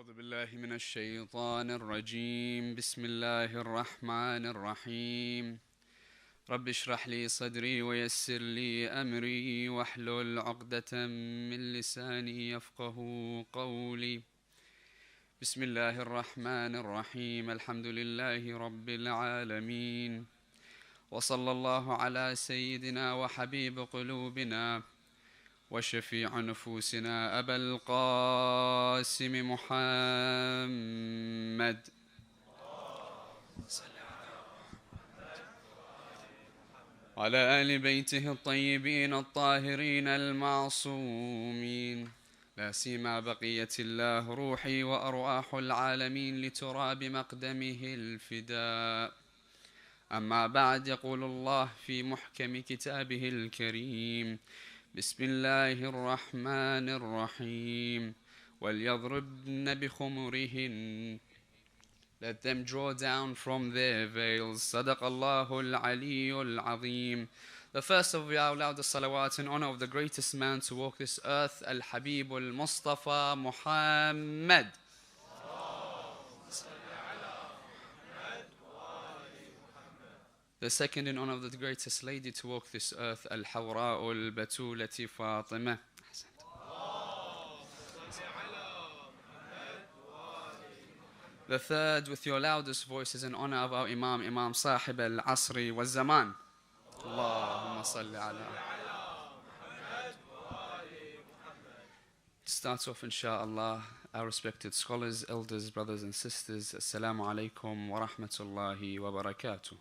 أعوذ بالله من الشيطان الرجيم. بسم الله الرحمن الرحيم. رب اشرح لي صدري ويسر لي أمري واحلل عقدة من لساني يفقه قولي. بسم الله الرحمن الرحيم. الحمد لله رب العالمين، وصلى الله على سيدنا وحبيب قلوبنا وشفيع نفوسنا أبا القاسم محمد وعلى آل بيته الطيبين الطاهرين المعصومين، لا سيما بقية الله روحي وأرواح العالمين لتراب مقدمه الفداء. أما بعد، يقول الله في محكم كتابه الكريم: بسم الله الرحمن الرحيم. وَلْيَضْرِبْنَ بِخُمُرِهِنَّ. Let them draw down from their veils. صدق الله العلي العظيم. The first of our loudest salawat in honor of the greatest man to walk this earth, Al-Habib Al-Mustafa Muhammad. The second in honor of the greatest lady to walk this earth, Al-Hawra Al-Batulati Fatima. The third, with your loudest voices, in honor of our Imam Sahib Al-Asri wa Zaman. Allahumma salli ala. To start off, inshaAllah, our respected scholars, elders, brothers and sisters, Assalamu alaikum wa rahmatullahi wa barakatuh.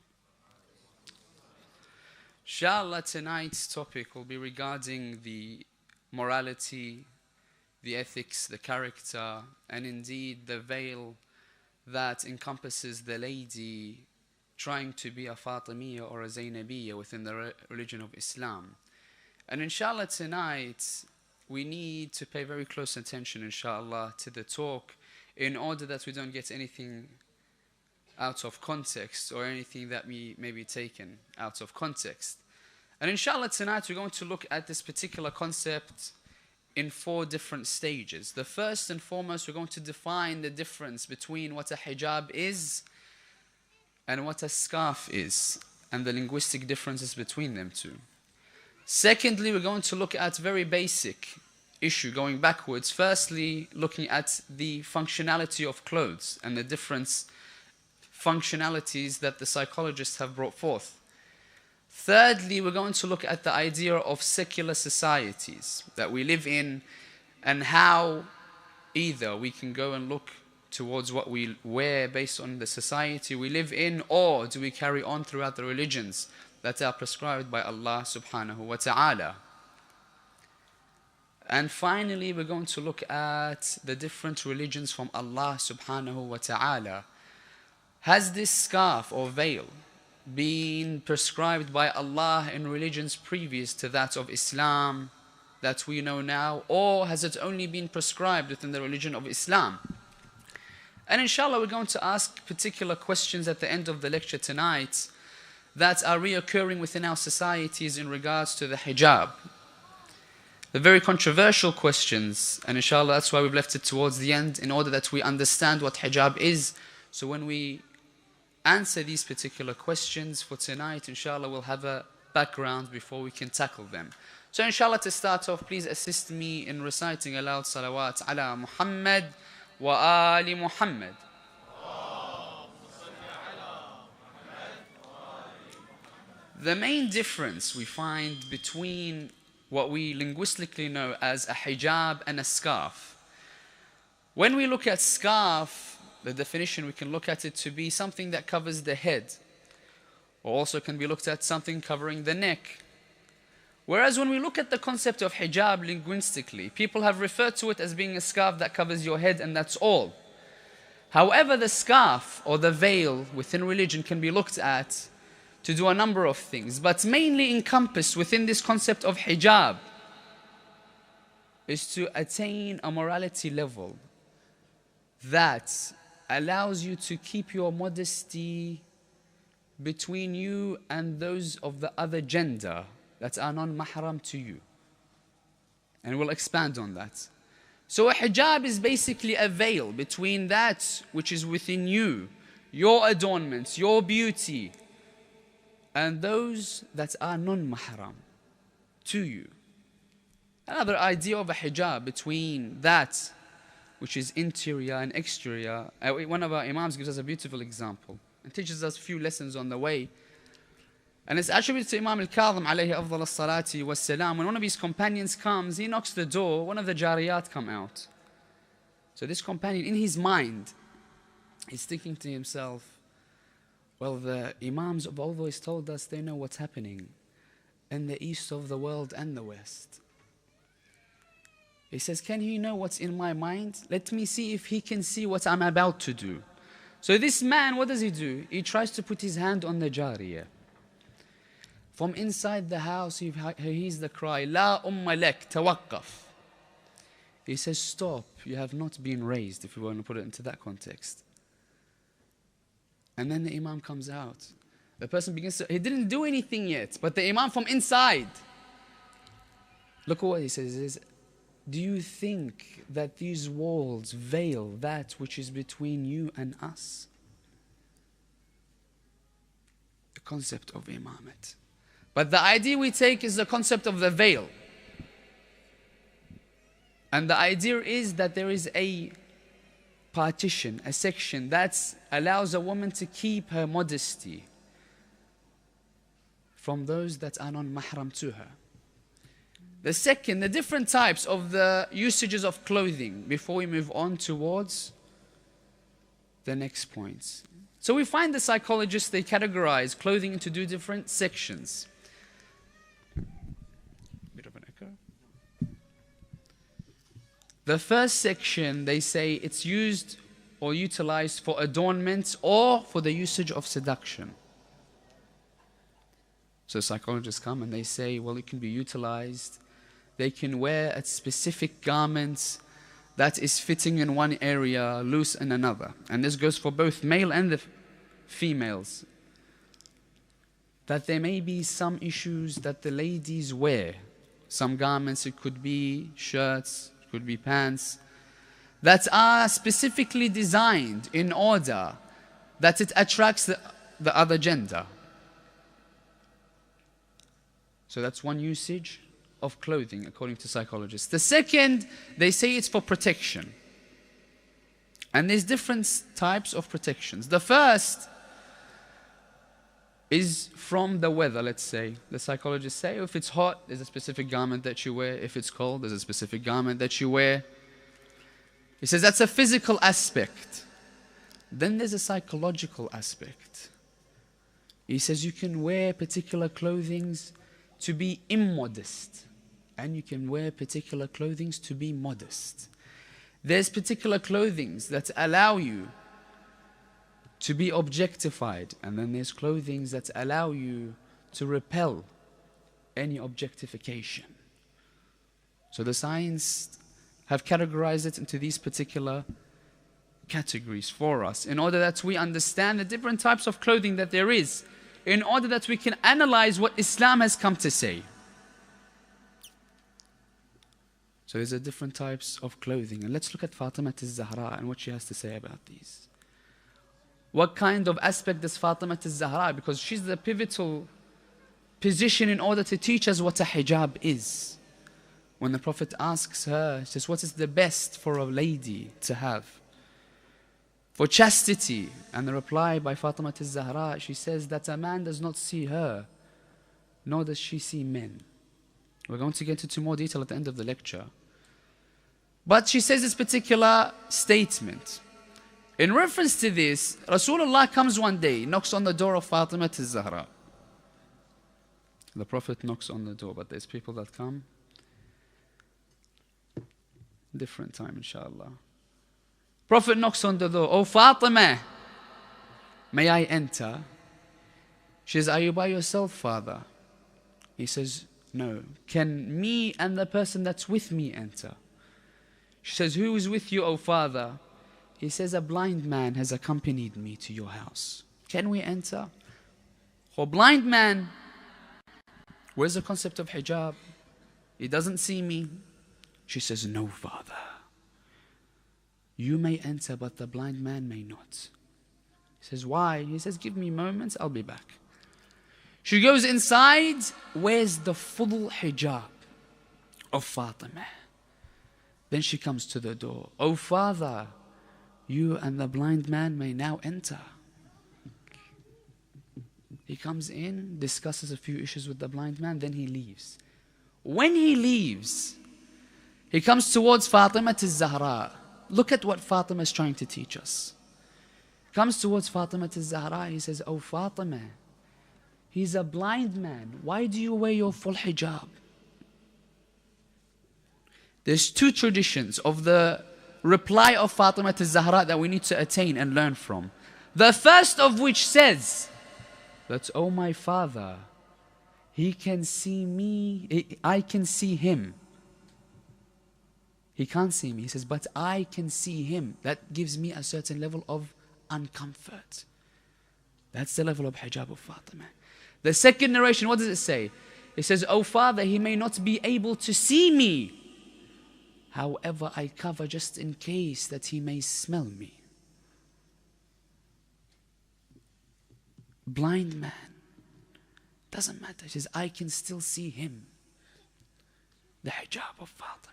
Inshallah, tonight's topic will be regarding the morality, the ethics, the character, and indeed the veil that encompasses the lady trying to be a Fatimiyya or a Zainabiyya within the religion of Islam. And inshallah, tonight we need to pay very close attention, inshallah, to the talk, in order that we don't get anything out of context or anything that may be taken out of context. And inshallah, tonight we're going to look at this particular concept in 4 different stages. The first and foremost, we're going to define the difference between what a hijab is and what a scarf is, and the linguistic differences between them two. Secondly, we're going to look at very basic issue going backwards. Firstly, looking at the functionality of clothes and the different functionalities that the psychologists have brought forth. Thirdly, we're going to look at the idea of secular societies that we live in, and how either we can go and look towards what we wear based on the society we live in, or do we carry on throughout the religions that are prescribed by Allah subhanahu wa ta'ala. And finally, we're going to look at the different religions from Allah subhanahu wa ta'ala. Has this scarf or veil been prescribed by Allah in religions previous to that of Islam that we know now, or has it only been prescribed within the religion of Islam? And inshallah, we're going to ask particular questions at the end of the lecture tonight that are reoccurring within our societies in regards to the hijab. The very controversial questions, and inshallah that's why we've left it towards the end, in order that we understand what hijab is. So when we answer these particular questions for tonight, inshallah, we'll have a background before we can tackle them. So inshallah, to start off, please assist me in reciting aloud salawat ala Muhammad wa ali Muhammad. The main difference we find between what we linguistically know as a hijab and a scarf. When we look at scarf, the definition, we can look at it to be something that covers the head, or also can be looked at something covering the neck. Whereas when we look at the concept of hijab linguistically, people have referred to it as being a scarf that covers your head and that's all. However, the scarf or the veil within religion can be looked at to do a number of things, but mainly encompassed within this concept of hijab is to attain a morality level that allows you to keep your modesty between you and those of the other gender that are non-mahram to you. And we'll expand on that. So a hijab is basically a veil between that which is within you, your adornments, your beauty, and those that are non-mahram to you. Another idea of a hijab between that which is interior and exterior. One of our imams gives us a beautiful example and teaches us a few lessons on the way. And it's attributed to Imam Al-Kadhim alayhi afdal as-salati was-salam. When one of his companions comes, he knocks the door, one of the jariyat come out. So this companion, in his mind, he's thinking to himself, well, the imams have always told us they know what's happening in the east of the world and the west. He says, can he know what's in my mind? Let me see if he can see what I'm about to do. So this man, what does he do? He tries to put his hand on the jariyah. From inside the house, he hears the cry, La umma lak, tawaqqaf. He says, stop, you have not been raised, if we want to put it into that context. And then the imam comes out. The person begins to, he didn't do anything yet, but the imam from inside, look at what he says, is, do you think that these walls veil that which is between you and us? The concept of imamat. But the idea we take is the concept of the veil. And the idea is that there is a partition, a section that allows a woman to keep her modesty from those that are non-mahram to her. The second, the different types of the usages of clothing before we move on towards the next points. So we find the psychologists, they categorize clothing into two different sections. Bit of an echo. The first section, they say it's used or utilized for adornment or for the usage of seduction. So psychologists come and they say, well, it can be utilized. They can wear a specific garment that is fitting in one area, loose in another. And this goes for both male and the females. That there may be some issues that the ladies wear. Some garments, it could be shirts, it could be pants, that are specifically designed in order that it attracts the other gender. So that's one usage of clothing, according to psychologists. The second, they say it's for protection. And there's different types of protections. The first is from the weather, let's say. The psychologists say, if it's hot, there's a specific garment that you wear. If it's cold, there's a specific garment that you wear. He says that's a physical aspect. Then there's a psychological aspect. He says you can wear particular clothings to be immodest, and you can wear particular clothings to be modest. There's particular clothings that allow you to be objectified, and then there's clothings that allow you to repel any objectification. So the science have categorized it into these particular categories for us in order that we understand the different types of clothing that there is, in order that we can analyze what Islam has come to say. So there's different types of clothing. And let's look at Fatima al-Zahra and what she has to say about these. What kind of aspect does Fatima al-Zahra, because she's the pivotal position in order to teach us what a hijab is. When the Prophet asks her, he says, what is the best for a lady to have? For chastity. And the reply by Fatima al-Zahra, she says that a man does not see her, nor does she see men. We're going to get into more detail at the end of the lecture. But she says this particular statement. In reference to this, Rasulullah comes one day, knocks on the door of Fatima al-Zahra. The Prophet knocks on the door, but there's people that come. Different time, inshallah. Prophet knocks on the door. Oh, Fatima, may I enter? She says, are you by yourself, father? He says, no. Can me and the person that's with me enter? She says, who is with you, O father? He says, a blind man has accompanied me to your house. Can we enter? For blind man, where's the concept of hijab? He doesn't see me. She says, no, father. You may enter, but the blind man may not. He says, why? He says, give me moments, I'll be back. She goes inside, wears the full hijab of Fatima. Then she comes to the door. Oh father, you and the blind man may now enter. He comes in, discusses a few issues with the blind man, then he leaves. When he leaves, he comes towards Fatima al-Zahra. Look at what Fatima is trying to teach us. Comes towards Fatima al-Zahra, he says, oh Fatima, he's a blind man. Why do you wear your full hijab? There's two traditions of the reply of Fatima al-Zahra that we need to attain and learn from. The first of which says that, oh my father, he can see me, I can see him. He can't see me. He says, but I can see him. That gives me a certain level of uncomfort. That's the level of hijab of Fatima. The second narration, what does it say? It says, oh father, he may not be able to see me. However, I cover just in case that he may smell me. Blind man. Doesn't matter. He says, I can still see him. The hijab of Fatima.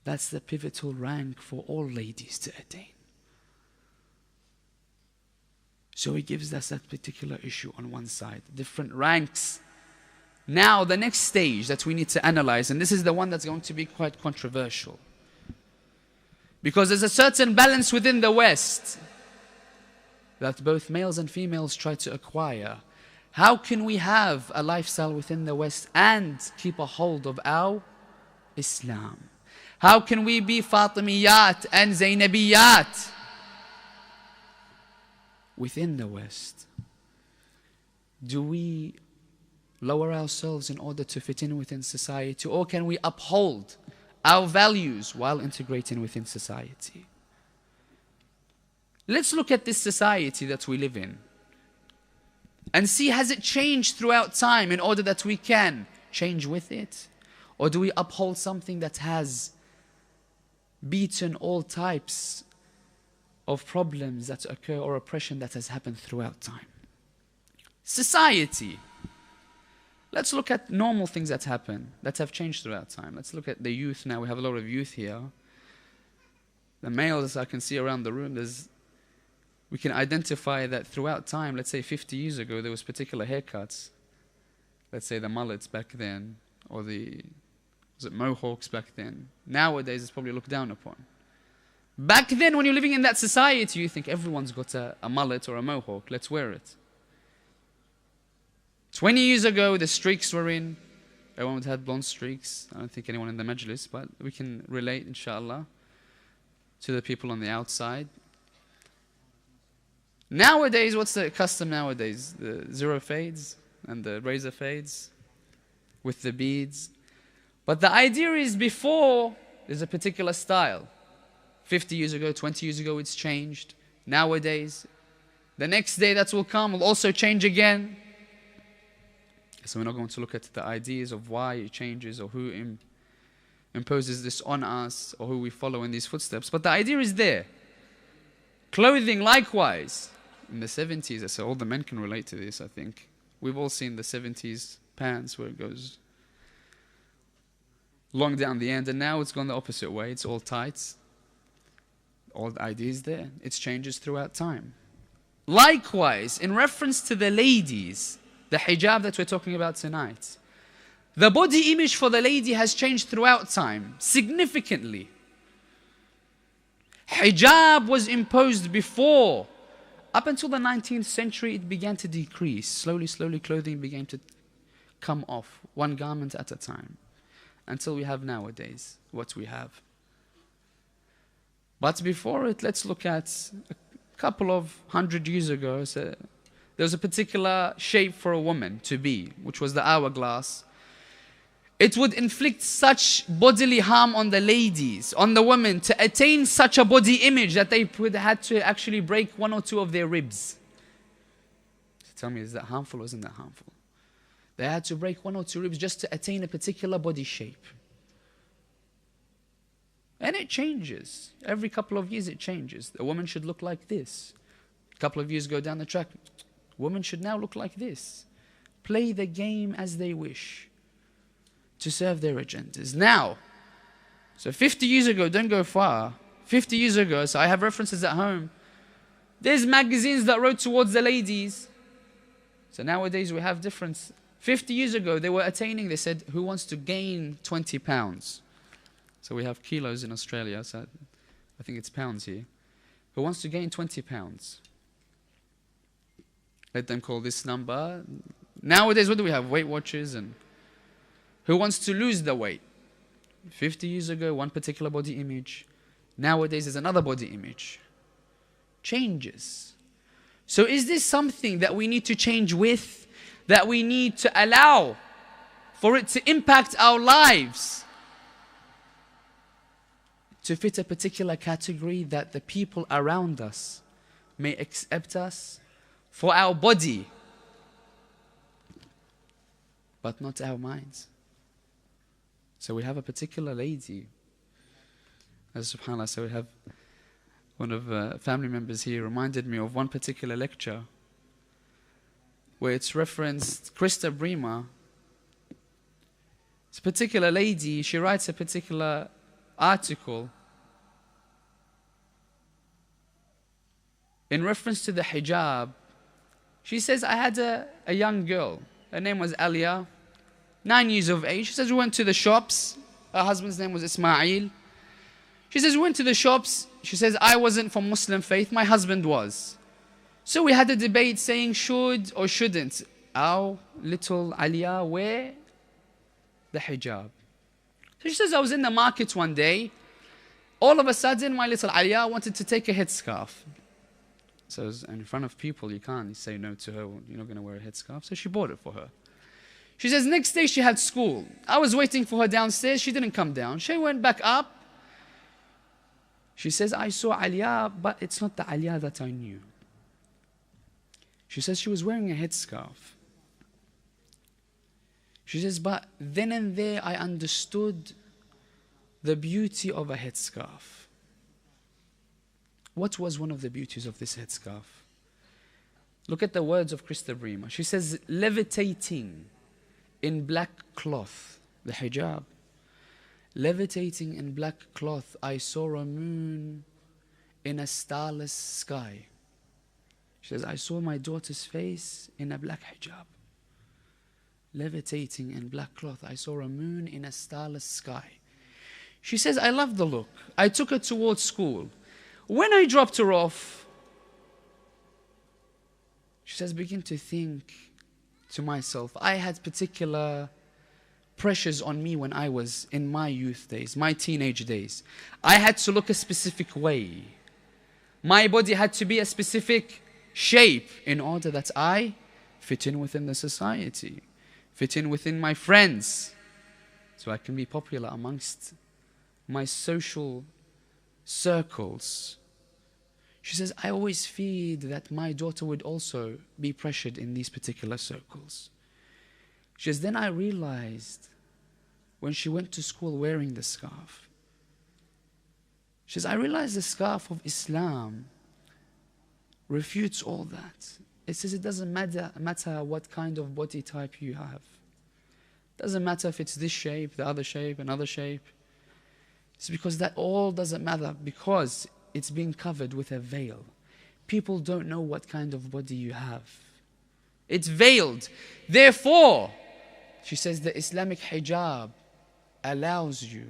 That's the pivotal rank for all ladies to attain. So he gives us that particular issue on one side. Different ranks. Now the next stage that we need to analyze, and this is the one that's going to be quite controversial. Because there's a certain balance within the West that both males and females try to acquire. How can we have a lifestyle within the West and keep a hold of our Islam? How can we be Fatimiyat and Zainabiyat within the West? Do we lower ourselves in order to fit in within society, or can we uphold our values while integrating within society? Let's look at this society that we live in and see, has it changed throughout time in order that we can change with it? Or do we uphold something that has beaten all types of problems that occur or oppression that has happened throughout time? Society. Let's look at normal things that happen, that have changed throughout time. Let's look at the youth now. We have a lot of youth here. The males I can see around the room, we can identify that throughout time, let's say 50 years ago, there was particular haircuts. Let's say the mullets back then, or was it mohawks back then? Nowadays, it's probably looked down upon. Back then, when you're living in that society, you think everyone's got a mullet or a mohawk, let's wear it. 20 years ago, the streaks were in. Everyone would have blonde streaks. I don't think anyone in the majlis, but we can relate, inshallah, to the people on the outside. Nowadays, what's the custom nowadays? The zero fades and the razor fades with the beads. But the idea is, before, there's a particular style. 50 years ago, 20 years ago, it's changed. Nowadays, the next day that will come will also change again. So we're not going to look at the ideas of why it changes or who imposes this on us or who we follow in these footsteps. But the idea is there. Clothing, likewise. In the 70s, so all the men can relate to this, I think. We've all seen the 70s pants where it goes long down the end, and now it's gone the opposite way. It's all tights. All the ideas there. It changes throughout time. Likewise, in reference to the ladies, the hijab that we're talking about tonight, the body image for the lady has changed throughout time, significantly. Hijab was imposed before. Up until the 19th century, it began to decrease. Slowly, slowly, clothing began to come off, one garment at a time, until we have nowadays what we have. But before it, let's look at a couple of 100 years ago. So there was a particular shape for a woman to be, which was the hourglass. It would inflict such bodily harm on the ladies, on the women, to attain such a body image that they would have to actually break one or two of their ribs. So tell me, is that harmful or isn't that harmful? They had to break one or two ribs just to attain a particular body shape. And it changes. Every couple of years it changes. A woman should look like this. A couple of years go down the track, women should now look like this. Play the game as they wish to serve their agendas. Now, so 50 years ago, don't go far. 50 years ago, so I have references at home. There's magazines that wrote towards the ladies. So nowadays we have difference. 50 years ago, they were attaining, they said, who wants to gain 20 pounds? So we have kilos in Australia, so I think it's pounds here. Who wants to gain 20 pounds? Let them call this number. Nowadays, what do we have? Weight Watchers and who wants to lose the weight? 50 years ago, one particular body image. Nowadays, there's another body image. Changes. So is this something that we need to change with? That we need to allow for it to impact our lives? To fit a particular category that the people around us may accept us for our body, but not our minds. So we have a particular lady, as subhanAllah, so we have one of family members here reminded me of one particular lecture where it's referenced Krista Bremer. This particular lady, she writes a particular article in reference to the hijab. She says, I had a young girl. Her name was Alia, 9 years of age. She says, we went to the shops. Her husband's name was Ismail. She says, we went to the shops. She says, I wasn't from Muslim faith. My husband was. So we had a debate saying, should or shouldn't our little Alia wear the hijab? So she says, I was in the market one day. All of a sudden, my little Alia wanted to take a headscarf. So in front of people, you can't say no to her. You're not going to wear a headscarf. So she bought it for her. She says, next day she had school. I was waiting for her downstairs. She didn't come down. She went back up. She says, I saw Alia, but it's not the Alia that I knew. She says she was wearing a headscarf. She says, but then and there I understood the beauty of a headscarf. What was one of the beauties of this headscarf? Look at the words of Krista Bremer. She says, levitating in black cloth, the hijab. Levitating in black cloth, I saw a moon in a starless sky. She says, I saw my daughter's face in a black hijab. Levitating in black cloth, I saw a moon in a starless sky. She says, I love the look. I took her towards school. When I dropped her off, she says, begin to think to myself, I had particular pressures on me when I was in my youth days, my teenage days. I had to look a specific way. My body had to be a specific shape in order that I fit in within the society, fit in within my friends, so I can be popular amongst my social circles. She says, I always feared that my daughter would also be pressured in these particular circles. She says, then I realized when she went to school wearing the scarf. She says, I realized the scarf of Islam refutes all that. It says it doesn't matter what kind of body type you have. It doesn't matter if it's this shape, the other shape, another shape. It's because that all doesn't matter, because it's being covered with a veil. People don't know what kind of body you have. It's veiled. Therefore, she says the Islamic hijab allows you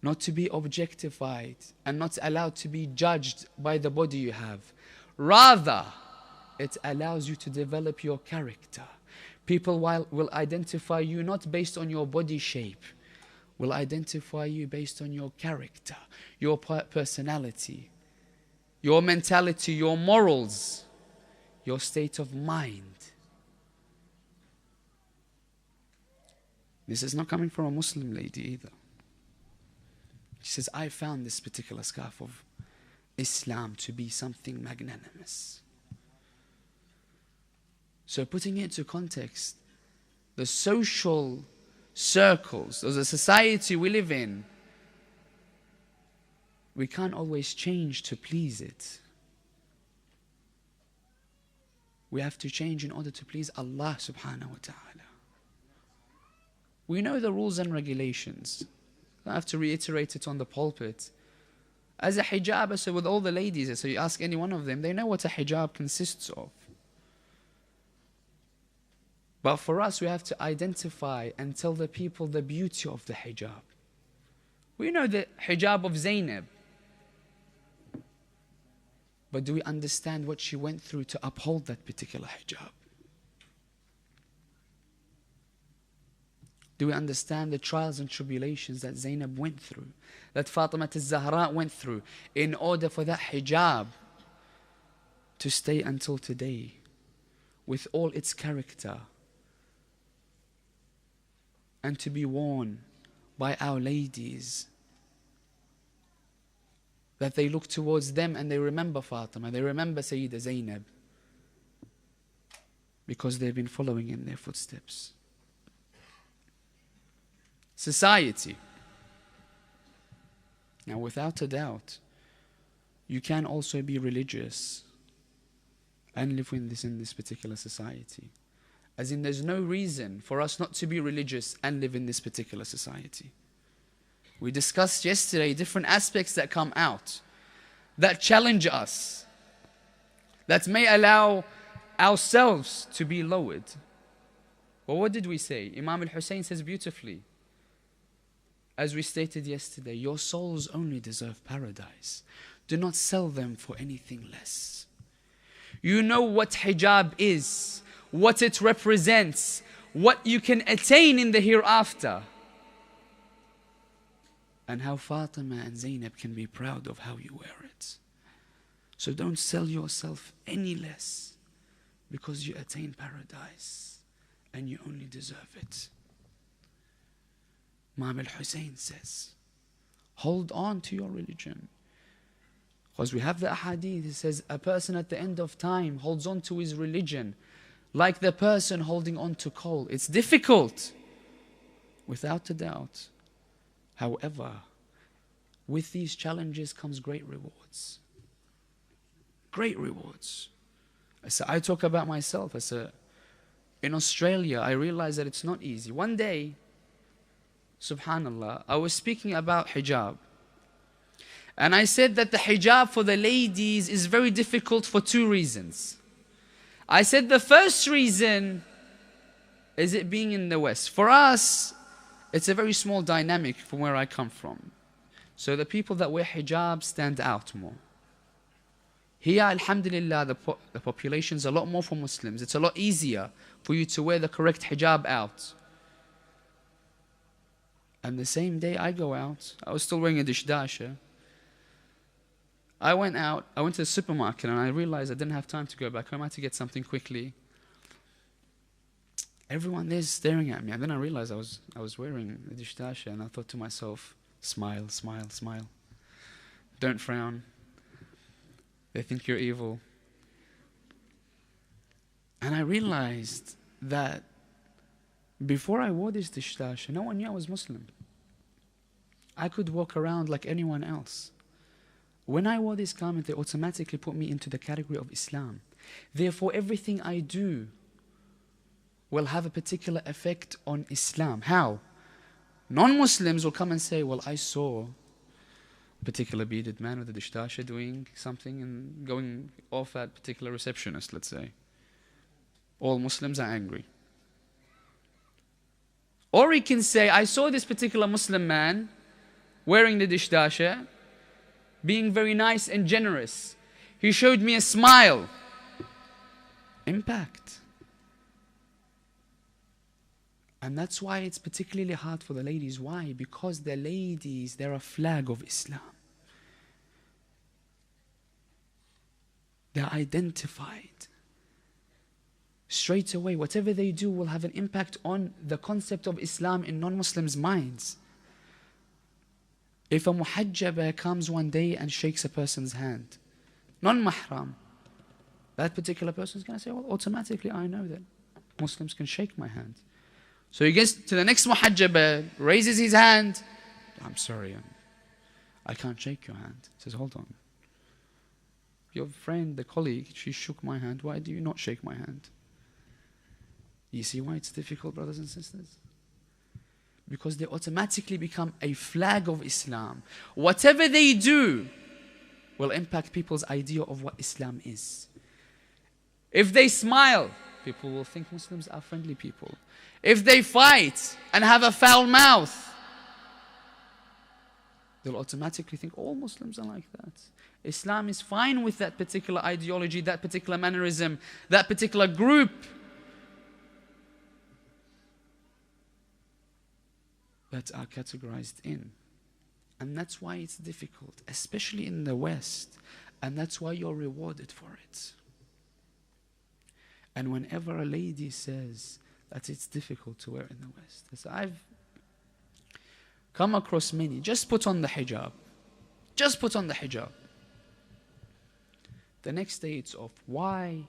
not to be objectified and not allowed to be judged by the body you have. Rather, it allows you to develop your character. People will identify you not based on your body shape, will identify you based on your character, your personality, your mentality, your morals, your state of mind. This is not coming from a Muslim lady either. She says, I found this particular scarf of Islam to be something magnanimous. So putting it into context, the social circles, or the society we live in, we can't always change to please it. We have to change in order to please Allah subhanahu wa ta'ala. We know the rules and regulations. I have to reiterate it on the pulpit. As a hijab, so with all the ladies, so you ask any one of them, they know what a hijab consists of. But for us, we have to identify and tell the people the beauty of the hijab. We know the hijab of Zainab. But do we understand what she went through to uphold that particular hijab? Do we understand the trials and tribulations that Zainab went through, that Fatima al-Zahra went through, in order for that hijab to stay until today, with all its character, and to be worn by our ladies, that they look towards them and they remember Fatima, they remember Sayyida Zainab, because they've been following in their footsteps. Society. Now, without a doubt, you can also be religious and live in this particular society. As in, there's no reason for us not to be religious and live in this particular society. We discussed yesterday different aspects that come out, that challenge us, that may allow ourselves to be lowered. Well, what did we say? Imam al-Hussein says beautifully, as we stated yesterday, your souls only deserve paradise. Do not sell them for anything less. You know what hijab is, what it represents, what you can attain in the hereafter, and how Fatima and Zainab can be proud of how you wear it. So don't sell yourself any less, because you attain paradise and you only deserve it. Imam al-Hussein says, hold on to your religion. Because we have the ahadith, it says a person at the end of time holds on to his religion like the person holding on to coal. It's difficult, without a doubt. However, with these challenges comes great rewards. Great rewards. So I talk about myself. In Australia, I realized that it's not easy. One day, subhanallah, I was speaking about hijab. And I said that the hijab for the ladies is very difficult for two reasons. I said the first reason is it being in the West. For us, it's a very small dynamic from where I come from. So the people that wear hijab stand out more. Here, alhamdulillah, the population's a lot more for Muslims. It's a lot easier for you to wear the correct hijab out. And the same day I go out, I was still wearing a dishdasha. I went out, I went to the supermarket and I realized I didn't have time to go back home. I had to get something quickly. Everyone there's staring at me. And then I realized I was wearing a dishdasha, and I thought to myself, smile, smile, smile. Don't frown. They think you're evil. And I realized that before I wore this dishdasha, no one knew I was Muslim. I could walk around like anyone else. When I wore this garment, they automatically put me into the category of Islam. Therefore, everything I do will have a particular effect on Islam. How? Non-Muslims will come and say, well, I saw a particular bearded man with a dishdasha doing something and going off at particular receptionist, let's say. All Muslims are angry. Or he can say, I saw this particular Muslim man wearing the dishdasha, being very nice and generous. He showed me a smile. Impact. And that's why it's particularly hard for the ladies. Why? Because the ladies, they're a flag of Islam. They're identified. Straight away, whatever they do will have an impact on the concept of Islam in non-Muslims' minds. If a muhajjaba comes one day and shakes a person's hand, non-mahram, that particular person is going to say, well, automatically I know that Muslims can shake my hand. So he gets to the next muhajjaba, raises his hand. I'm sorry, I can't shake your hand. He says, hold on. Your friend, the colleague, she shook my hand. Why do you not shake my hand? You see why it's difficult, brothers and sisters? Because they automatically become a flag of Islam. Whatever they do will impact people's idea of what Islam is. If they smile, people will think Muslims are friendly people. If they fight and have a foul mouth, they'll automatically think all Muslims are like that. Islam is fine with that particular ideology, that particular mannerism, that particular group. That are categorized in. And that's why it's difficult, especially in the West. And that's why you're rewarded for it. And whenever a lady says that it's difficult to wear in the West, as I've come across many, just put on the hijab. Just put on the hijab. The next day it's off. Why?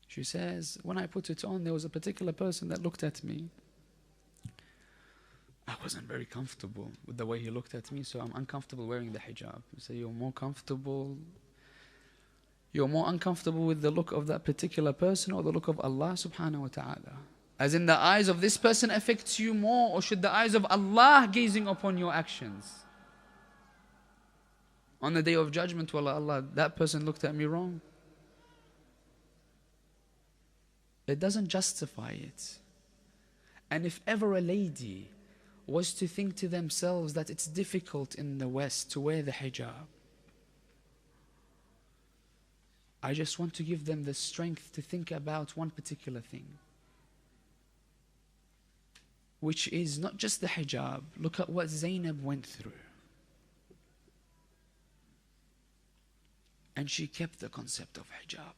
She says, when I put it on, there was a particular person that looked at me. I wasn't very comfortable with the way he looked at me, so I'm uncomfortable wearing the hijab. You say, you're more uncomfortable with the look of that particular person or the look of Allah subhanahu wa ta'ala? As in, the eyes of this person affects you more, or should the eyes of Allah gazing upon your actions? On the day of judgment, wallah, Allah, that person looked at me wrong. It doesn't justify it. And if ever a lady was to think to themselves that it's difficult in the West to wear the hijab, I just want to give them the strength to think about one particular thing, which is not just the hijab. Look at what Zainab went through. And she kept the concept of hijab.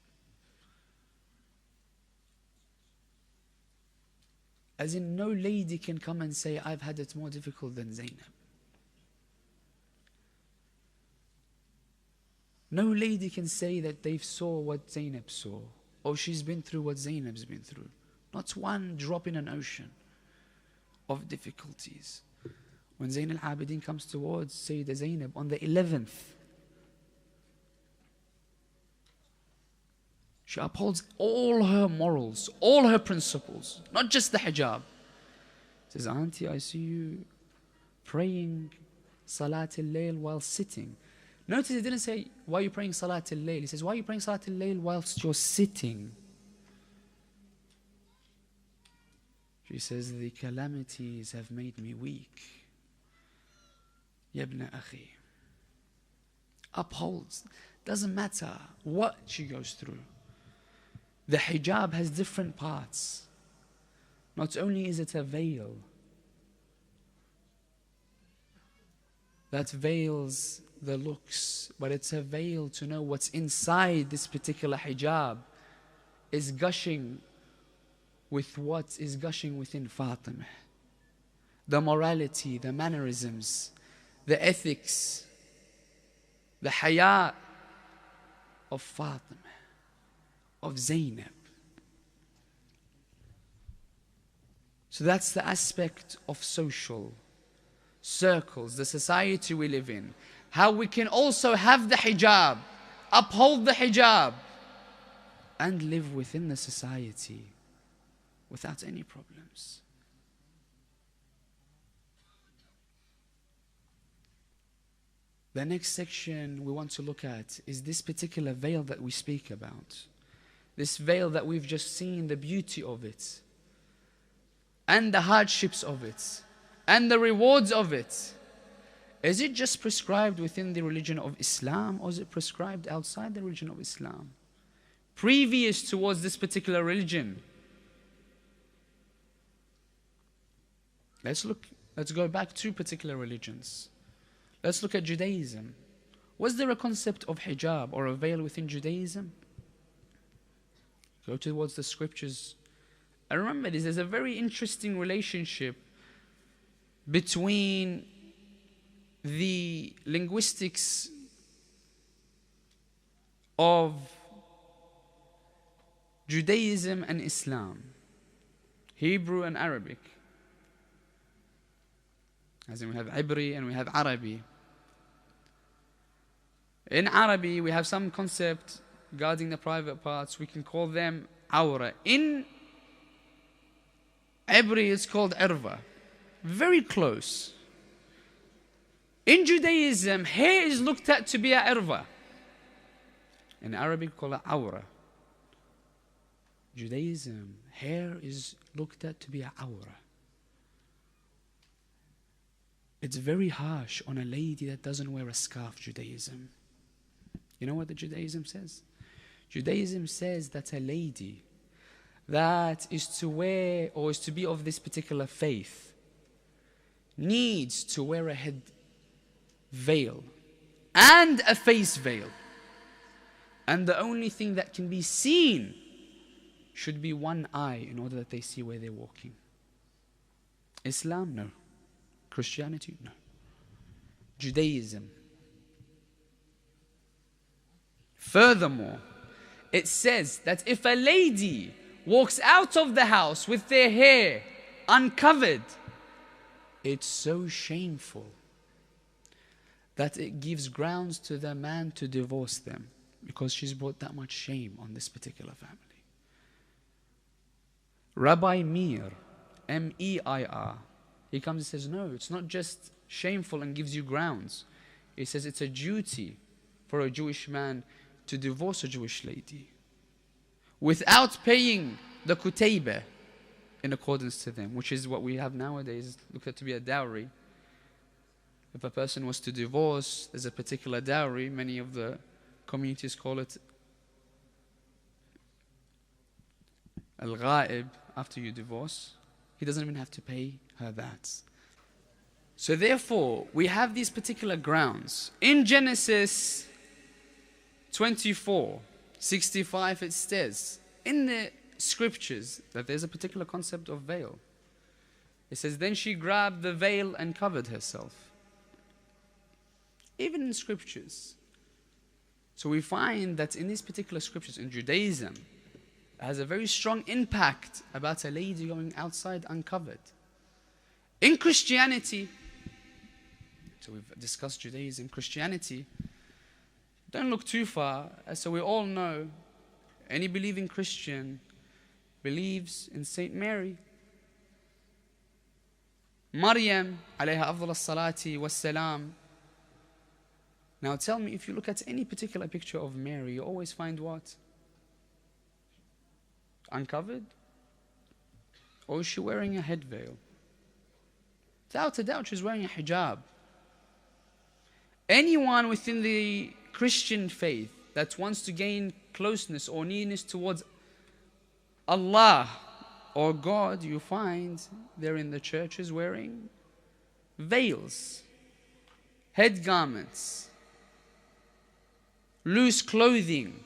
As in, no lady can come and say, I've had it more difficult than Zainab. No lady can say that they've saw what Zainab saw, or she's been through what Zainab's been through. Not one drop in an ocean of difficulties. When Zain al-Abidin comes towards Sayyidah Zainab on the 11th, she upholds all her morals, all her principles, not just the hijab. Says, Auntie, I see you praying Salat al-Layl while sitting. Notice he didn't say, why are you praying Salat al-Layl? He says, why are you praying Salat al-Layl whilst you're sitting? She says, the calamities have made me weak. Yabna akhi. Upholds. Doesn't matter what she goes through. The hijab has different parts. Not only is it a veil that veils the looks, but it's a veil to know what's inside this particular hijab is gushing with what is gushing within Fatima. The morality, the mannerisms, the ethics, the haya of Fatima, of Zainab. So that's the aspect of social circles, the society we live in. How we can also have the hijab, uphold the hijab, and live within the society without any problems. The next section we want to look at is this particular veil that we speak about. This veil that we've just seen, the beauty of it, and the hardships of it, and the rewards of it. Is it just prescribed within the religion of Islam, or is it prescribed outside the religion of Islam? Previous towards this particular religion. Let's go back to particular religions. Let's look at Judaism. Was there a concept of hijab or a veil within Judaism? Go towards the scriptures. And remember this, there's a very interesting relationship between the linguistics of Judaism and Islam, Hebrew and Arabic. As in we have Ibri and we have Arabi. In Arabi, we have some concept guarding the private parts. We can call them awra. In Ibri, it's called irva. Very close. In Judaism, hair is looked at to be a irva. In Arabic, we call it awra. Judaism, hair is looked at to be a awra. It's very harsh on a lady that doesn't wear a scarf, Judaism. You know what the Judaism says? Judaism says that a lady that is to wear or is to be of this particular faith needs to wear a head veil and a face veil. And the only thing that can be seen should be one eye in order that they see where they're walking. Islam, no. Christianity, no. Judaism. Furthermore, it says that if a lady walks out of the house with their hair uncovered, it's so shameful that it gives grounds to the man to divorce them because she's brought that much shame on this particular family. Rabbi Meir, M-E-I-R, he comes and says, no, it's not just shameful and gives you grounds. He says it's a duty for a Jewish man to divorce a Jewish lady without paying the kutayba in accordance to them, which is what we have nowadays, looked at to be a dowry. If a person was to divorce, there's a particular dowry. Many of the communities call it al-ghaib, after you divorce. He doesn't even have to pay her that. So therefore, we have these particular grounds. In Genesis 24:65, it says, in the scriptures, that there's a particular concept of veil. It says, then she grabbed the veil and covered herself. Even in scriptures. So we find that in these particular scriptures, in Judaism, it has a very strong impact about a lady going outside uncovered. In Christianity, so we've discussed Judaism, Christianity, don't look too far. So we all know, any believing Christian believes in Saint Mary. Maryam, alayha afdal as-salati was-salam. Now tell me, if you look at any particular picture of Mary, you always find what? Uncovered? Or is she wearing a head veil? Without a doubt, she's wearing a hijab. Anyone within the Christian faith that wants to gain closeness or nearness towards Allah or God, you find they're in the churches wearing veils, head garments, loose clothing,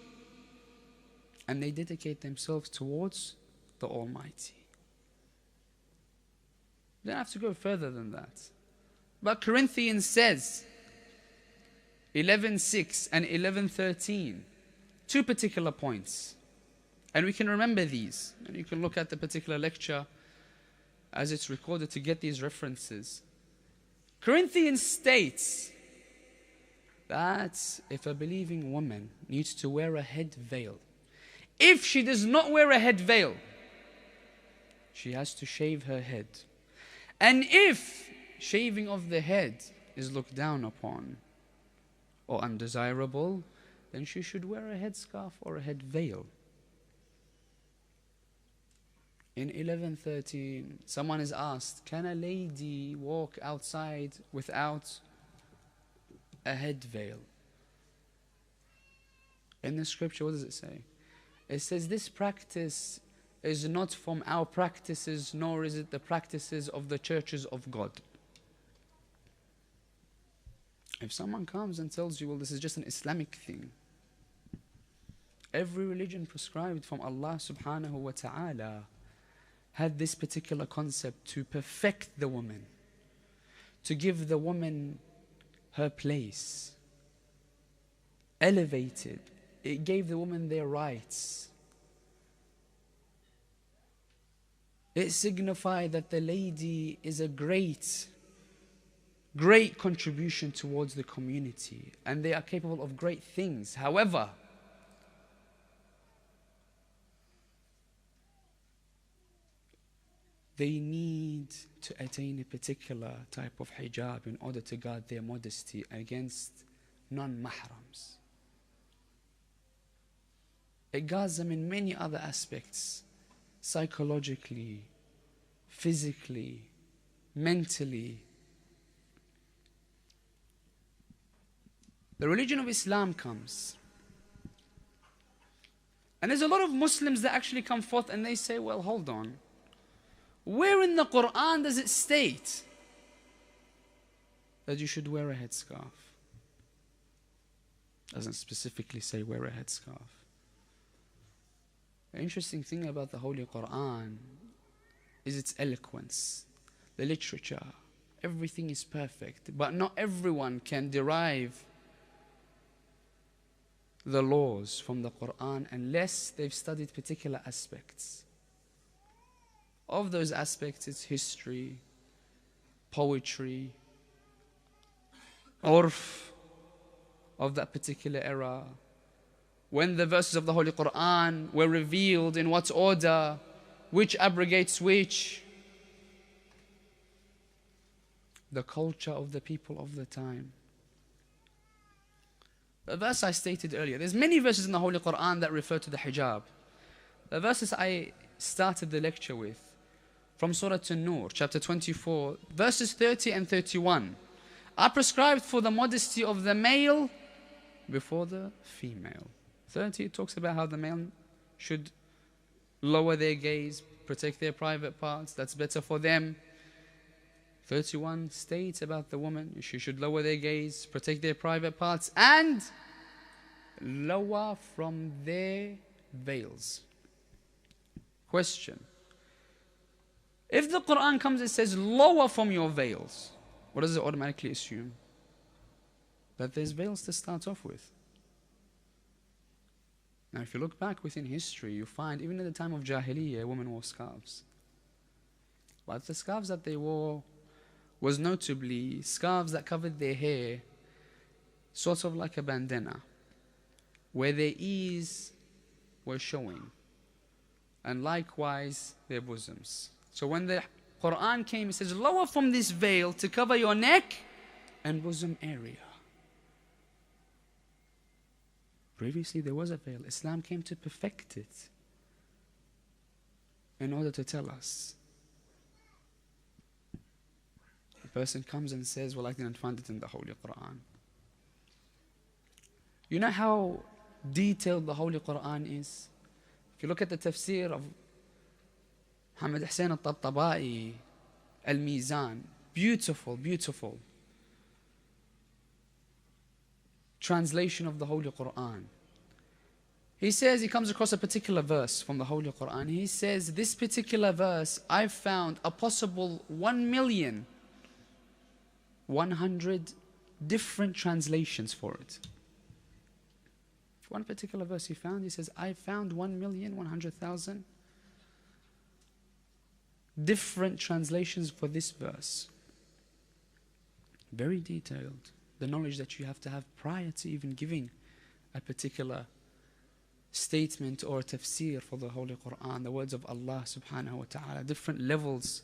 and they dedicate themselves towards the Almighty. You don't have to go further than that. But Corinthians says, 11:6 and 11:13, two particular points. And we can remember these. And you can look at the particular lecture as it's recorded to get these references. Corinthians states that if a believing woman needs to wear a head veil, if she does not wear a head veil, she has to shave her head. And if shaving of the head is looked down upon or undesirable, then she should wear a headscarf or a head veil. In 11:13, someone is asked, can a lady walk outside without a head veil? In the scripture, what does it say? It says, this practice is not from our practices, nor is it the practices of the churches of God. If someone comes and tells you, well, this is just an Islamic thing, every religion prescribed from Allah subhanahu wa ta'ala had this particular concept to perfect the woman, to give the woman her place, elevated. It gave the woman their rights. It signified that the lady is a great great contribution towards the community, and they are capable of great things. However, they need to attain a particular type of hijab in order to guard their modesty against non-mahrams. It guards them in many other aspects, psychologically, physically, mentally. The religion of Islam comes. And there's a lot of Muslims that actually come forth and they say, well, hold on. Where in the Quran does it state that you should wear a headscarf? It doesn't specifically say wear a headscarf. The interesting thing about the Holy Quran is its eloquence, the literature. Everything is perfect, but not everyone can derive the laws from the Quran unless they've studied particular aspects. Of those aspects, it's history, poetry, urf of that particular era. When the verses of the Holy Quran were revealed, in what order, which abrogates which. The culture of the people of the time. The verse I stated earlier, there's many verses in the Holy Quran that refer to the hijab. The verses I started the lecture with, from Surah An-Nur, chapter 24, verses 30 and 31, are prescribed for the modesty of the male before the female. 30, it talks about how the male should lower their gaze, protect their private parts, that's better for them. 31 states about the woman, she should lower their gaze, protect their private parts, and lower from their veils. Question. If the Quran comes and says, lower from your veils, what does it automatically assume? That there's veils to start off with. Now, if you look back within history, you find even at the time of Jahiliyyah, women wore scarves. But the scarves that they wore was notably scarves that covered their hair, sort of like a bandana, where their ears were showing, and likewise their bosoms. So when the Quran came, it says, lower from this veil to cover your neck and bosom area. Previously there was a veil. Islam came to perfect it in order to tell us. A person comes and says, well, I didn't find it in the Holy Quran. You know how detailed the Holy Quran is? If you look at the tafsir of Muhammad Hussein al-Tabtabai, Al-Mizan, beautiful, beautiful translation of the Holy Quran. He says, he comes across a particular verse from the Holy Quran. He says, this particular verse, I've found a possible 1,100,000 different translations for it. One particular verse he found, he says, I found 1,100,000 different translations for this verse. Very detailed. The knowledge that you have to have prior to even giving a particular statement or tafsir for the Holy Quran, the words of Allah subhanahu wa ta'ala, different levels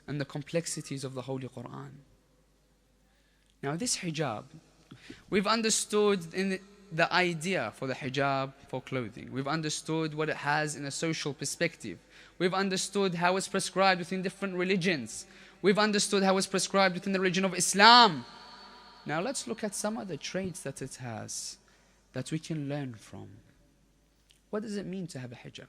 and the complexities of the Holy Quran. Now this hijab, we've understood in the idea for the hijab for clothing. We've understood what it has in a social perspective. We've understood how it's prescribed within different religions. We've understood how it's prescribed within the religion of Islam. Now let's look at some of the traits that it has that we can learn from. What does it mean to have a hijab?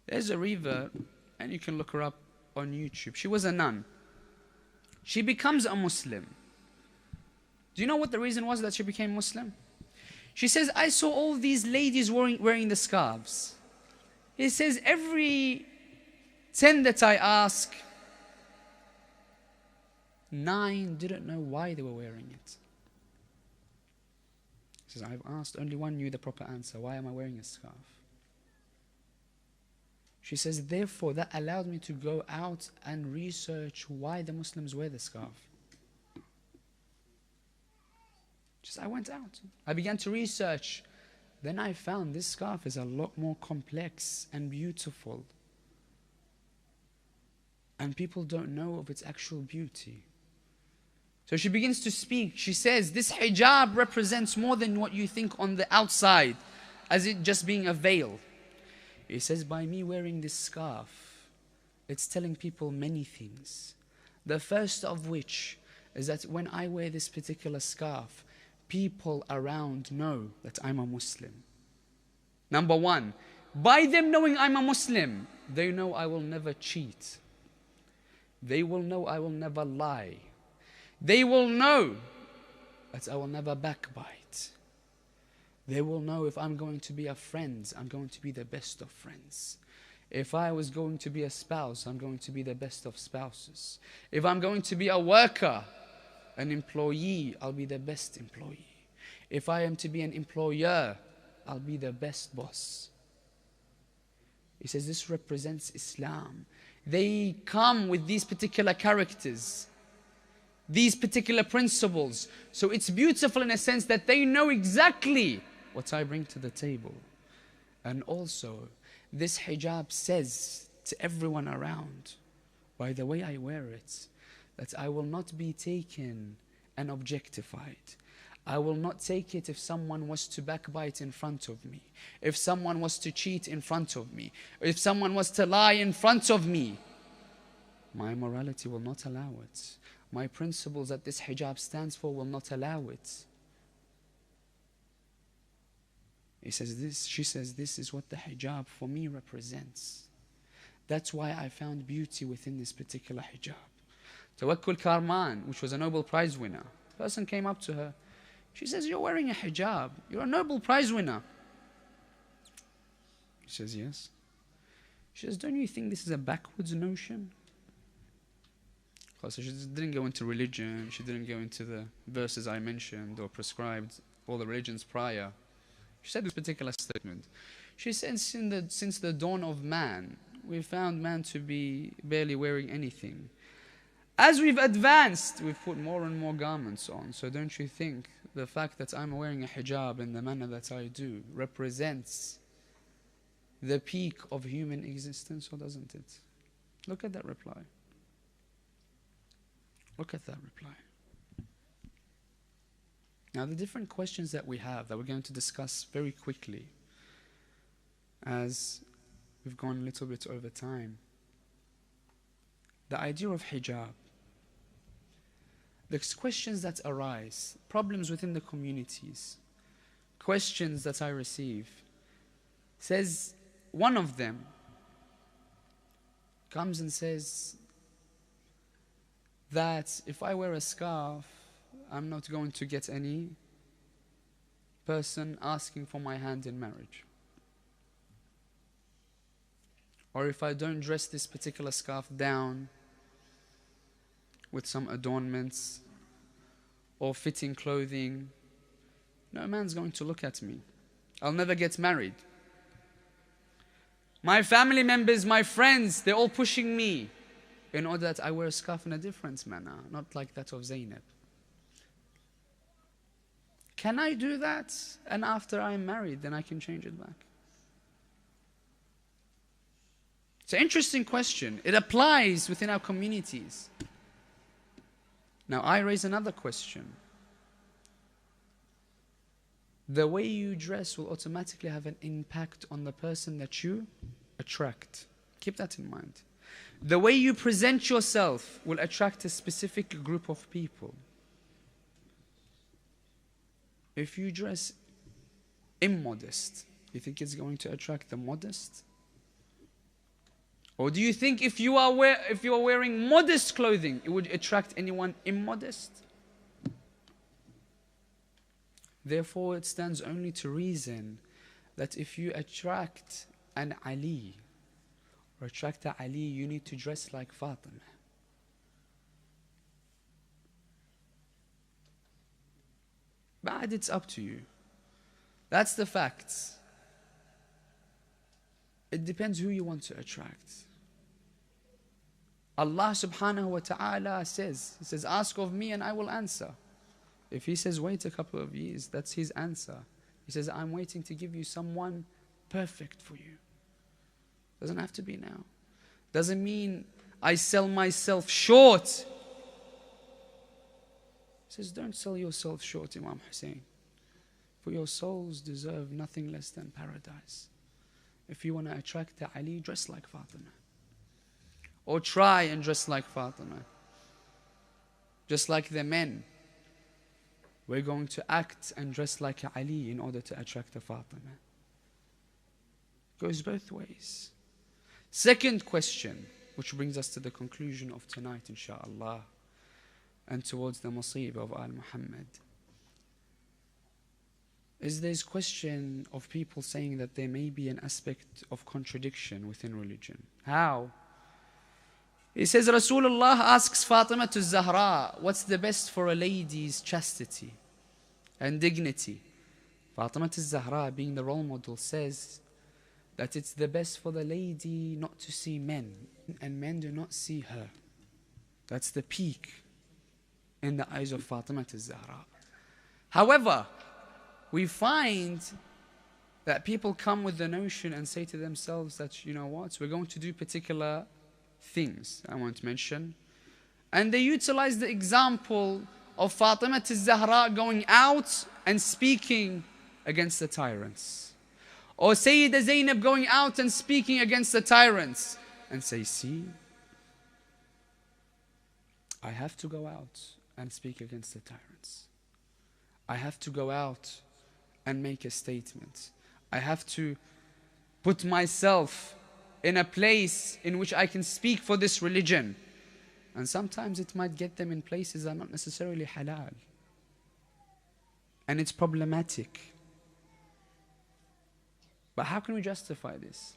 There's a revert, and you can look her up on YouTube. She was a nun. She becomes a Muslim. Do you know what the reason was that she became Muslim? She says, I saw all these ladies wearing the scarves. He says, every 10 that I ask, 9 didn't know why they were wearing it. He says, I've asked, only one knew the proper answer. Why am I wearing a scarf? She says, therefore, that allowed me to go out and research why the Muslims wear the scarf. Just I went out. I began to research. Then I found this scarf is a lot more complex and beautiful. And people don't know of its actual beauty. So she begins to speak. She says, this hijab represents more than what you think on the outside, as it just being a veil. He says, by me wearing this scarf, it's telling people many things. The first of which is that when I wear this particular scarf, people around know that I'm a Muslim. Number one, by them knowing I'm a Muslim, they know I will never cheat. They will know I will never lie. They will know that I will never backbite. They will know if I'm going to be a friend, I'm going to be the best of friends. If I was going to be a spouse, I'm going to be the best of spouses. If I'm going to be a worker, an employee, I'll be the best employee. If I am to be an employer, I'll be the best boss. He says this represents Islam. They come with these particular characters, these particular principles. So it's beautiful in a sense that they know exactly what I bring to the table. And also, this hijab says to everyone around, by the way I wear it, that I will not be taken and objectified. I will not take it if someone was to backbite in front of me, if someone was to cheat in front of me, if someone was to lie in front of me. My morality will not allow it. My principles that this hijab stands for will not allow it. He says this, she says this is what the hijab for me represents. That's why I found beauty within this particular hijab. Tawakkul Karman, which was a Nobel Prize winner, a person came up to her. She says, you're wearing a hijab. You're a Nobel Prize winner. She says, yes. She says, don't you think this is a backwards notion? So she didn't go into religion. She didn't go into the verses I mentioned or prescribed all the religions prior. She said this particular statement. She said, since the dawn of man, we found man to be barely wearing anything. As we've advanced, we've put more and more garments on. So don't you think the fact that I'm wearing a hijab in the manner that I do represents the peak of human existence, or doesn't it? Look at that reply. Look at that reply. Now the different questions that we have that we're going to discuss very quickly as we've gone a little bit over time. The idea of hijab. The questions that arise, problems within the communities, questions that I receive, says one of them comes and says that if I wear a scarf, I'm not going to get any person asking for my hand in marriage. Or if I don't dress this particular scarf down with some adornments or fitting clothing, no man's going to look at me. I'll never get married. My family members, my friends, they're all pushing me in order that I wear a scarf in a different manner, not like that of Zainab. Can I do that? And after I'm married, then I can change it back. It's an interesting question. It applies within our communities. Now I raise another question. The way you dress will automatically have an impact on the person that you attract. Keep that in mind. The way you present yourself will attract a specific group of people. If you dress immodest, you think it's going to attract the modest? Or do you think if you are wearing modest clothing, it would attract anyone immodest? Therefore, it stands only to reason that if you attract an Ali, or attract a Ali, you need to dress like Fatima. But it's up to you. That's the facts. It depends who you want to attract. Allah subhanahu wa ta'ala says, He says, ask of me and I will answer. If He says, wait a couple of years, that's His answer. He says, I'm waiting to give you someone perfect for you. Doesn't have to be now. Doesn't mean I sell myself short. He says, don't sell yourself short, Imam Hussein. For your souls deserve nothing less than paradise. If you want to attract the Ali, dress like Fatima. Or try and dress like Fatima. Just like the men. We're going to act and dress like Ali in order to attract the Fatima. Goes both ways. Second question, which brings us to the conclusion of tonight, inshaAllah, and towards the Masib of Al-Muhammad, is this question of people saying that there may be an aspect of contradiction within religion. How? He says, Rasulullah asks Fatima to Zahra, what's the best for a lady's chastity and dignity? Fatima to Zahra, being the role model, says that it's the best for the lady not to see men, and men do not see her. That's the peak in the eyes of Fatima to Zahra. However, we find that people come with the notion and say to themselves that, you know what, we're going to do particular things I won't mention. And they utilize the example of Fatima to Zahra going out and speaking against the tyrants. Or Sayyida Zainab going out and speaking against the tyrants. And say, see, I have to go out and speak against the tyrants. I have to go out and make a statement. I have to put myself in a place in which I can speak for this religion. And sometimes it might get them in places that are not necessarily halal. And it's problematic. But how can we justify this?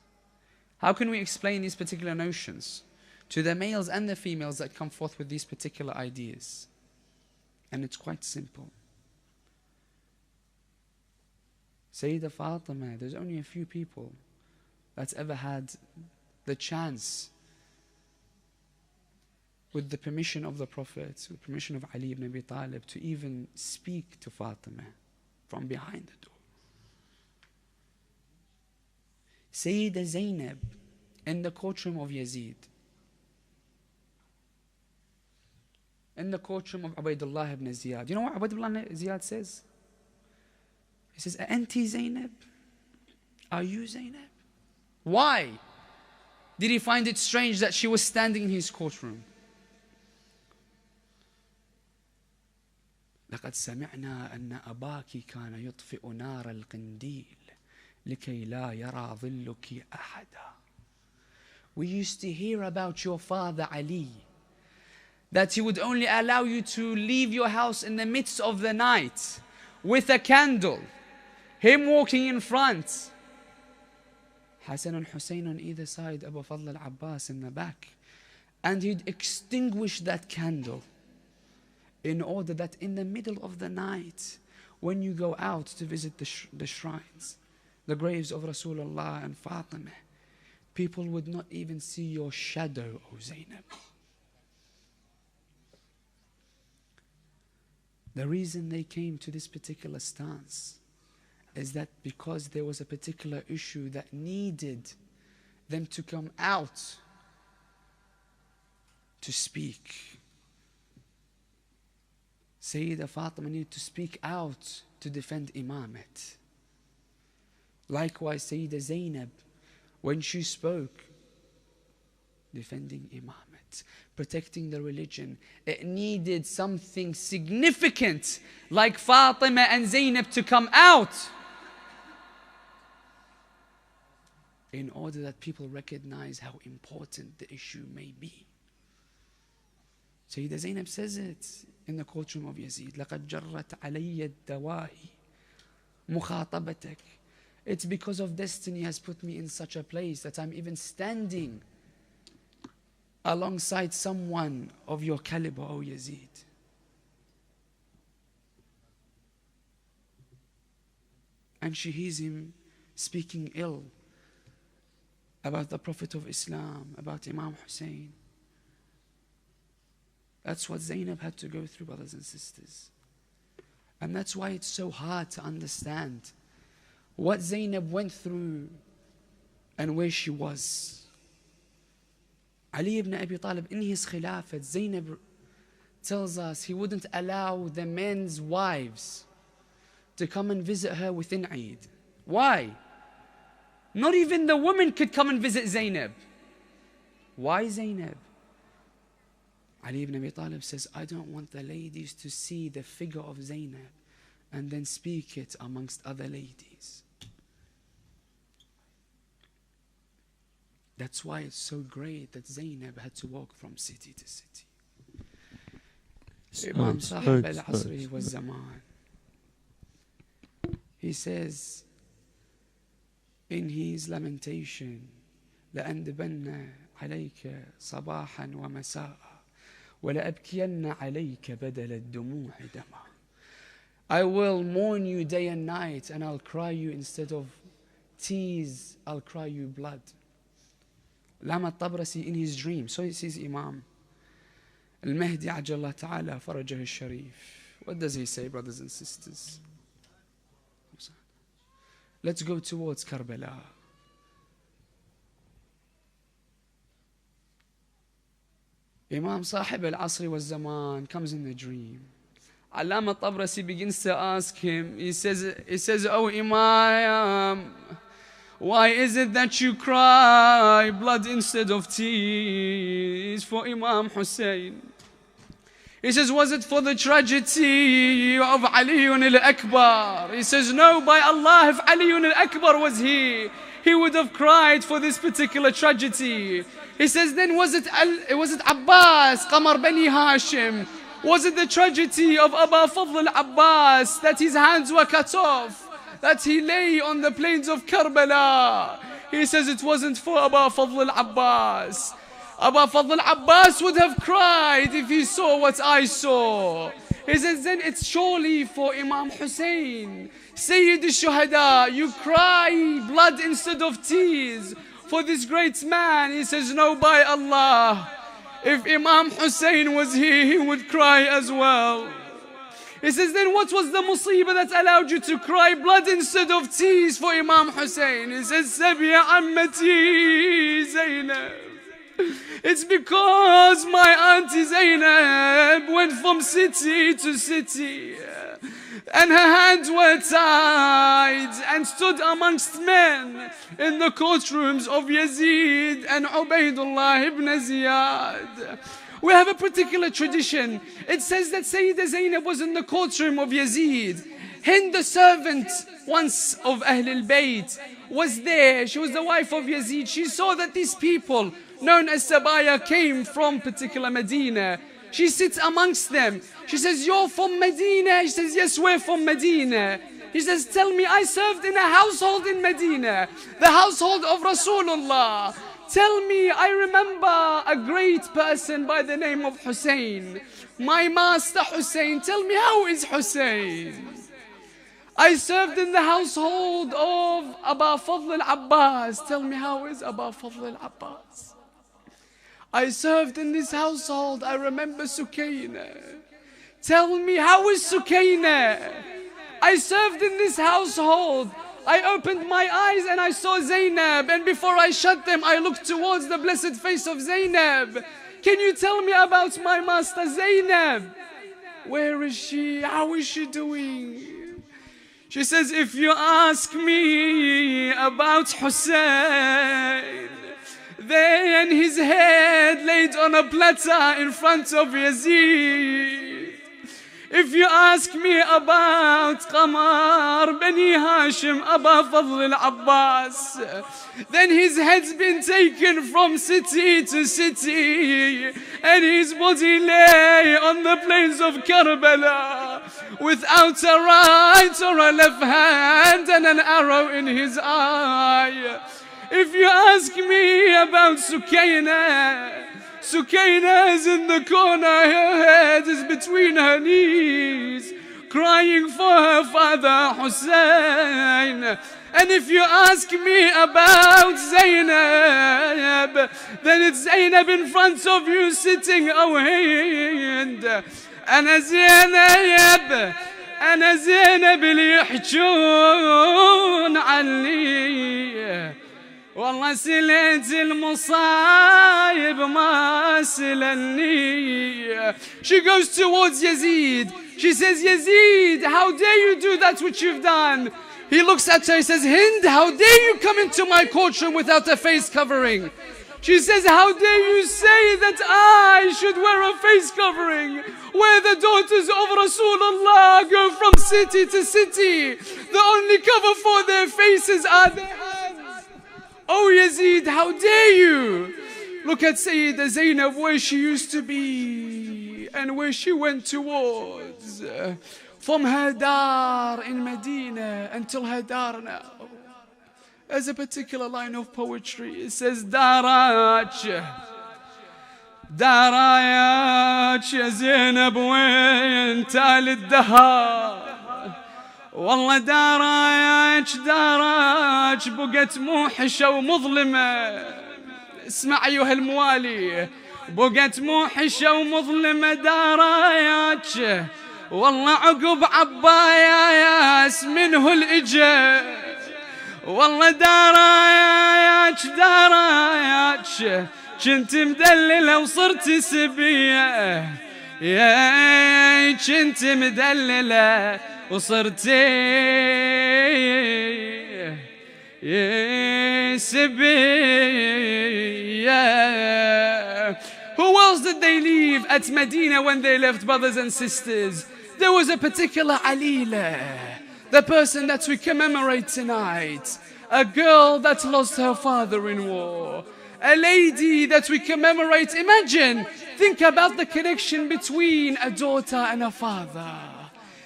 How can we explain these particular notions to the males and the females that come forth with these particular ideas? And it's quite simple. Sayyida Fatima, there's only a few people that's ever had the chance, with the permission of the Prophet, with the permission of Ali ibn Abi Talib, to even speak to Fatima from behind the door. Sayyida Zainab in the courtroom of Yazid, in the courtroom of Ubaydullah ibn Ziyad. You know what Ubaydullah ibn Ziyad says? He says, Anti Zainab? Are you Zainab? Why did he find it strange that she was standing in his courtroom? لقد سمعنا أن أباك كان يطفئ نار القنديل لكي لا يرى ظلك أحدا. We used to hear about your father Ali, that he would only allow you to leave your house in the midst of the night with a candle, him walking in front, Hassan and Hussein on either side, Abu Fadl al-Abbas in the back, and he'd extinguish that candle in order that in the middle of the night, when you go out to visit the shrines, the graves of Rasulullah and Fatima, people would not even see your shadow, O Zainab. The reason they came to this particular stance is that because there was a particular issue that needed them to come out to speak. Sayyida Fatima needed to speak out to defend Imamate. Likewise, Sayyida Zainab, when she spoke, defending Imamate, protecting the religion, it needed something significant like Fatima and Zainab to come out in order that people recognize how important the issue may be. Sayyida Zainab says it in the courtroom of Yazid. لَقَدْ جَرَّتْ عَلَيَّ الدَّوَاهِ مُخَاطَبَتَكَ. It's because of destiny has put me in such a place that I'm even standing alongside someone of your caliber, O Yazid. And she hears him speaking ill about the Prophet of Islam, about Imam Hussein. That's what Zainab had to go through, brothers and sisters. And that's why it's so hard to understand what Zainab went through and where she was. Ali ibn Abi Talib, in his Khilafat, Zainab tells us he wouldn't allow the men's wives to come and visit her within Eid. Why? Not even the women could come and visit Zainab. Why Zainab? Ali ibn Abi Talib says, I don't want the ladies to see the figure of Zainab and then speak it amongst other ladies. That's why it's so great that Zainab had to walk from city to city. Imam Sahib al-Asri was Zaman. He says in his lamentation, لأندبن عليك صباحا ومساء وَلَأَبْكِيَنَّ عَلَيْكَ بَدَلَ الدُّمُوعِ دَمًا. I will mourn you day and night, and I'll cry you instead of tears, I'll cry you blood. Lama Tabrasi in his dream. So he says Imam Al-Mahdi Ajallah Ta'ala Farajah al-Sharif. What does he say, brothers and sisters? Let's go towards Karbala. Imam Sahib al-Asri was Zaman comes in the dream. Allama Tabrasi begins to ask him. He says, oh Imam, why is it that you cry blood instead of tears for Imam Hussein? He says, was it for the tragedy of Ali Al-Akbar? He says, no, by Allah, if Ali Al-Akbar was here, he would have cried for this particular tragedy. He says, then was it Abbas, Qamar Bani Hashim? Was it the tragedy of Aba Fadl al-Abbas, that his hands were cut off, that he lay on the plains of Karbala? He says it wasn't for Aba Fadl al-Abbas. Aba Fadl al-Abbas would have cried if he saw what I saw. He says, then it's surely for Imam Hussein, Sayyid al-Shuhada. You cry blood instead of tears for this great man. He says, no, by Allah, if Imam Hussein was here, he would cry as well. He says, then what was the musibah that allowed you to cry blood instead of tears for Imam Hussein? He says, Sabiya Ammati Zainab. It's because my auntie Zainab went from city to city, and her hands were tied and stood amongst men in the courtrooms of Yazid and Ubaydullah ibn Ziyad. We have a particular tradition. It says that Sayyidah Zainab was in the courtroom of Yazid. Hind, the servant once of Ahl al-Bayt, was there. She was the wife of Yazid. She saw that these people known as Sabaya came from particular Medina. She sits amongst them. She says, you're from Medina? She says, yes, we're from Medina. He says, tell me, I served in a household in Medina, the household of Rasulullah. Tell me, I remember a great person by the name of Hussein. My master Hussein, tell me, how is Hussein? I served in the household of Aba Fadl al-Abbas. Tell me, how is Aba Fadl al-Abbas? I served in this household. I remember Sukayna. Tell me, how is Sukayna? I served in this household. I opened my eyes and I saw Zainab, and before I shut them, I looked towards the blessed face of Zainab. Can you tell me about my master Zainab? Where is she? How is she doing? She says, if you ask me about Hussein, then his head laid on a platter in front of Yazid. If you ask me about Qamar Bani Hashim, Aba Fadl al-Abbas, then his head's been taken from city to city, and his body lay on the plains of Karbala without a right or a left hand and an arrow in his eye. If you ask me about Sukayna, Sukayna is in the corner, her head is between her knees, crying for her father Hussein. And if you ask me about Zainab, then it's Zainab in front of you sitting. Oh, Hind, أنا زينب، أنا زينب اللي يحجون عني، والله سليت المصايب ما سلني. She goes towards Yazid. She says, Yazid, how dare you do that which you've done? He looks at her, he says, Hind, how dare you come into my courtroom without a face covering? She says, how dare you say that I should wear a face covering, where the daughters of Rasulullah go from city to city. The only cover for their faces are their hands. Oh Yazid, how dare you? Look at Sayyidah Zainab, where she used to be and where she went towards. From her dar in Medina until her dar now. There's a particular line of poetry. It says, Darach, Darach ya Zainab وين تال الدهر، والله دارach دارach بقت موحشة ومظلمة. اسمع أيها الموالي، بقت موحشة ومظلمة دارach، والله عقب عباياس منه الإجا، والله دارach دارach كنت مدللة وصرت سبية، يا كنت مدللة وصرت سبية. Who else did they leave at Medina when they left, brothers and sisters? There was a particular Alila, the person that we commemorate tonight, a girl that lost her father in war, a lady that we commemorate. Imagine, think about the connection between a daughter and a father.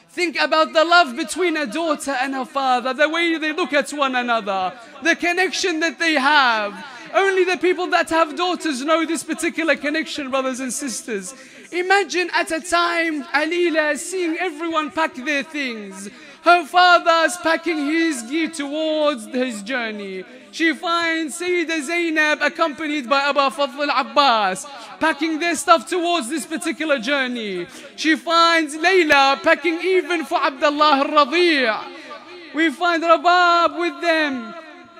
Think about the love between a daughter and a father, the way they look at one another, the connection that they have. Only the people that have daughters know this particular connection, brothers and sisters. Imagine at a time, Alila seeing everyone pack their things. Her father's packing his gear towards his journey. She finds Sayyidah Zainab accompanied by Abu Fadl al-Abbas packing their stuff towards this particular journey. She finds Layla packing even for Abdullah Al-Radi'. We find Rabab with them.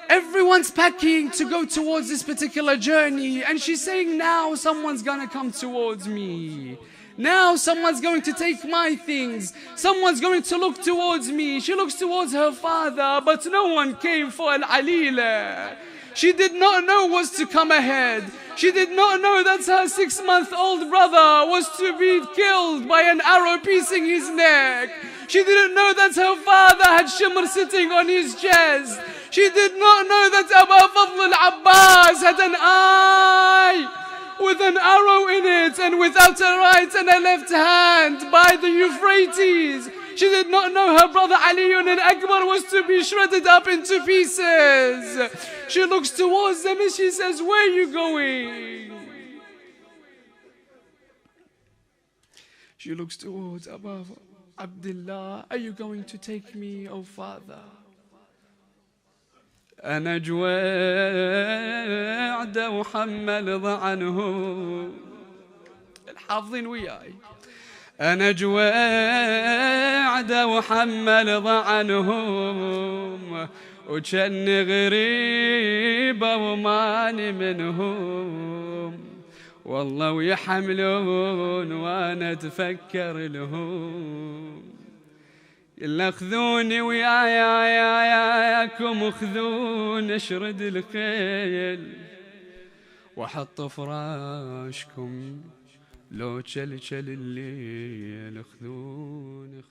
Everyone's packing to go towards this particular journey, and she's saying, now someone's gonna come towards me. Now someone's going to take my things. Someone's going to look towards me. She looks towards her father, but no one came for Al-Alila. She did not know what's to come ahead. She did not know that her 6-month-old brother was to be killed by an arrow piercing his neck. She didn't know that her father had Shimr sitting on his chest. She did not know that Abu Fadl al-Abbas had an eye with an arrow in it, and without a right and a left hand by the Euphrates. She did not know her brother Ali Al-Akbar was to be shredded up into pieces. She looks towards them and she says, where are you going? She looks towards Abu Abdullah, are you going to take me, oh father? أنا جوعدة وحمل ضعنهم الحافظين وياي. أنا جوعدة وحمل ضعنهم وكأن غريبة وماني منهم، والله ويحملون وأنا أتفكر لهم. إلا خذوني وياكم وخذون اشرد الخيل وحط فراشكم لو تشل الليل. خذون